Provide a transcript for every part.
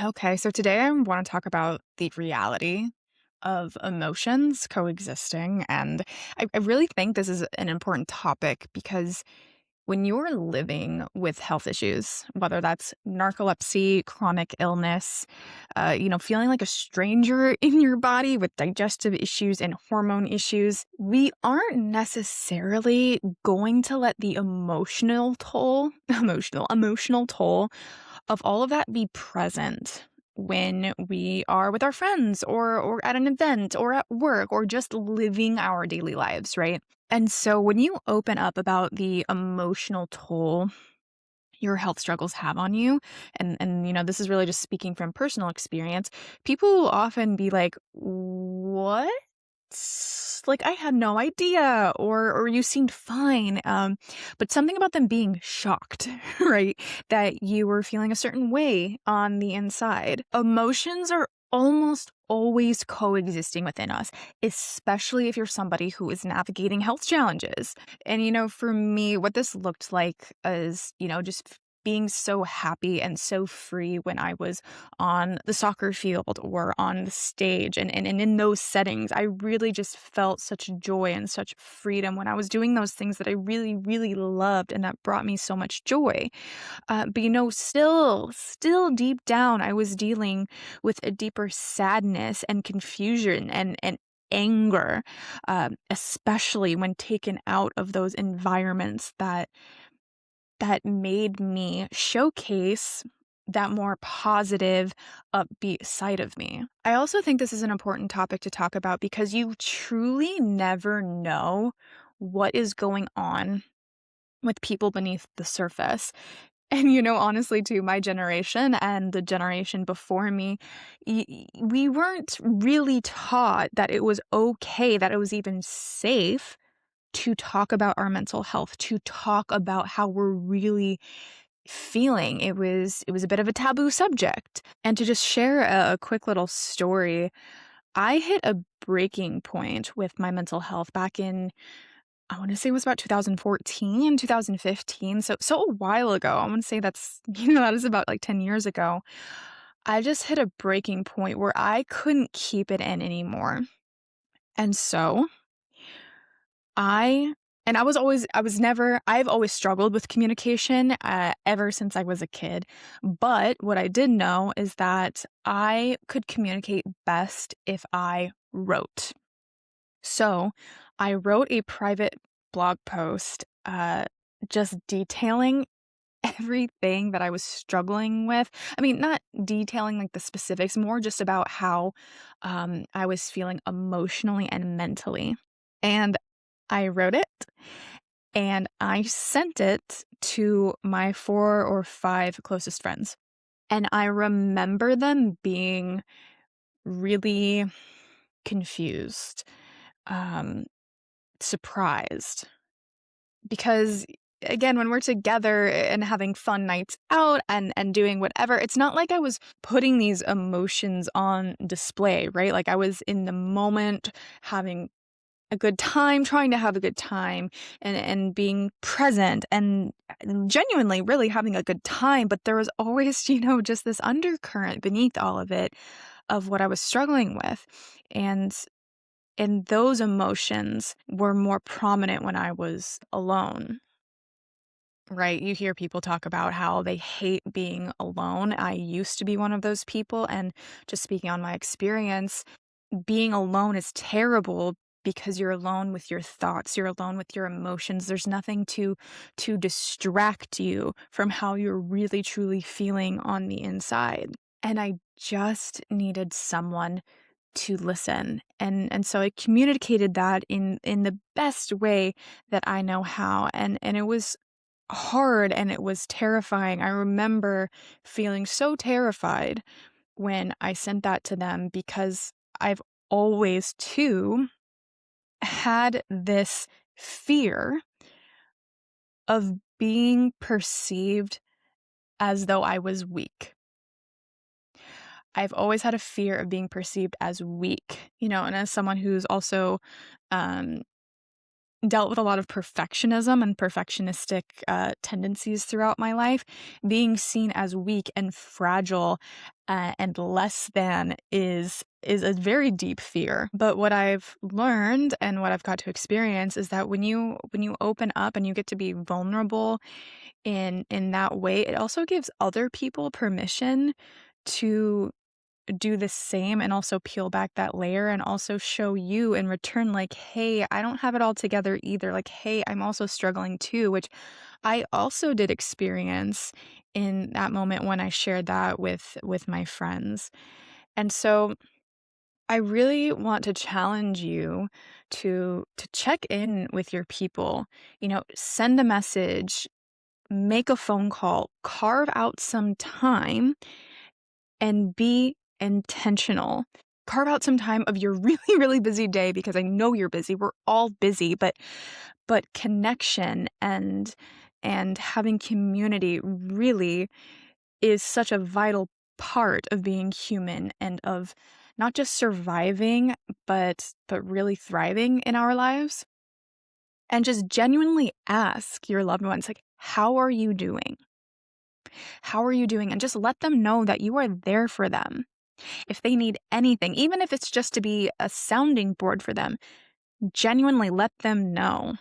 Okay, so today I want to talk about the reality of emotions coexisting. And I really think this is an important topic because when you're living with health issues, whether that's narcolepsy, chronic illness, feeling like a stranger in your body with digestive issues and hormone issues, we aren't necessarily going to let the emotional toll of all of that be present when we are with our friends or at an event or at work or just living our daily lives, right? And so when you open up about the emotional toll your health struggles have on you, and this is really just speaking from personal experience, people will often be like, "What? Like, I had no idea," or "You seemed fine," but something about them being shocked, right, that you were feeling a certain way on the inside. Emotions are almost always coexisting within us, especially if you're somebody who is navigating health challenges. And, for me, what this looked like is, just being so happy and so free when I was on the soccer field or on the stage. And in those settings, I really just felt such joy and such freedom when I was doing those things that I really, really loved and that brought me so much joy. But still deep down, I was dealing with a deeper sadness and confusion and anger, especially when taken out of those environments that made me showcase that more positive, upbeat side of me. I also think this is an important topic to talk about because you truly never know what is going on with people beneath the surface. And, honestly, too, my generation and the generation before me, we weren't really taught that it was okay, that it was even safe to talk about our mental health, to talk about how we're really feeling. It was a bit of a taboo subject. And to just share a quick little story, I hit a breaking point with my mental health back in, I wanna say it was about 2014, 2015, so a while ago. I wanna say that's that is about, like, 10 years ago. I just hit a breaking point where I couldn't keep it in anymore, and so I and I was never I've always struggled with communication, ever since I was a kid, but what I did know is that I could communicate best if I wrote. So, I wrote a private blog post, just detailing everything that I was struggling with. I mean, not detailing, like, the specifics, more just about how, I was feeling emotionally and mentally. And I wrote it, and I sent it to my 4 or 5 closest friends. And I remember them being really confused, um, surprised. Because, again, when we're together and having fun nights out and doing whatever, it's not like I was putting these emotions on display, right? Like, I was in the moment having a good time, trying to have a good time and being present and genuinely really having a good time, but there was always, just this undercurrent beneath all of it of what I was struggling with. And and those emotions were more prominent when I was alone, right? You hear people talk about how they hate being alone. I used to be one of those people. And just speaking on my experience, being alone is terrible because you're alone with your thoughts, you're alone with your emotions. There's nothing to distract you from how you're really truly feeling on the inside. And I just needed someone to listen. And so I communicated that in the best way that I know how. And it was hard and it was terrifying. I remember feeling so terrified when I sent that to them because I've always too had this fear of being perceived as though I was weak. I've always had a fear of being perceived as weak, and as someone who's also, um, dealt with a lot of perfectionism and perfectionistic tendencies throughout my life. Being seen as weak and fragile and less than is a very deep fear. But what I've learned and what I've got to experience is that when you open up and you get to be vulnerable in that way, it also gives other people permission to do the same and also peel back that layer and also show you in return, like, hey, I don't have it all together either. Like, hey, I'm also struggling too, which I also did experience in that moment when I shared that with my friends. And so I really want to challenge you to check in with your people. Send a message, make a phone call, carve out some time and be intentional. Carve out some time of your really, really busy day because I know you're busy. We're all busy, but connection and having community really is such a vital part of being human and of not just surviving but really thriving in our lives. And just genuinely ask your loved ones, like, how are you doing? How are you doing? And just let them know that you are there for them. If they need anything, even if it's just to be a sounding board for them, genuinely let them know.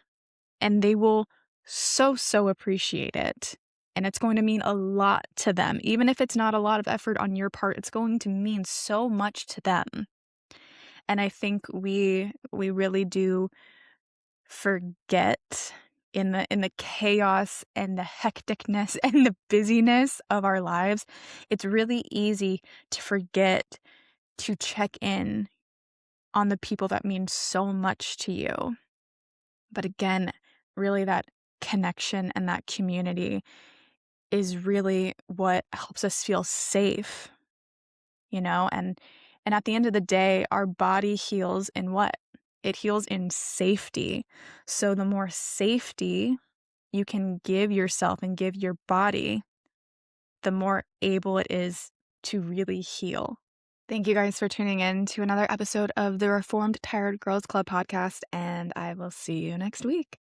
And they will so, so appreciate it. And it's going to mean a lot to them. Even if it's not a lot of effort on your part, it's going to mean so much to them. And I think we really do forget in the chaos and the hecticness and the busyness of our lives. It's really easy to forget to check in on the people that mean so much to you. But again, really that connection and that community is really what helps us feel safe, and at the end of the day, our body heals in what? It heals in safety. So the more safety you can give yourself and give your body, the more able it is to really heal. Thank you guys for tuning in to another episode of the Reformed Tired Girls Club podcast, and I will see you next week.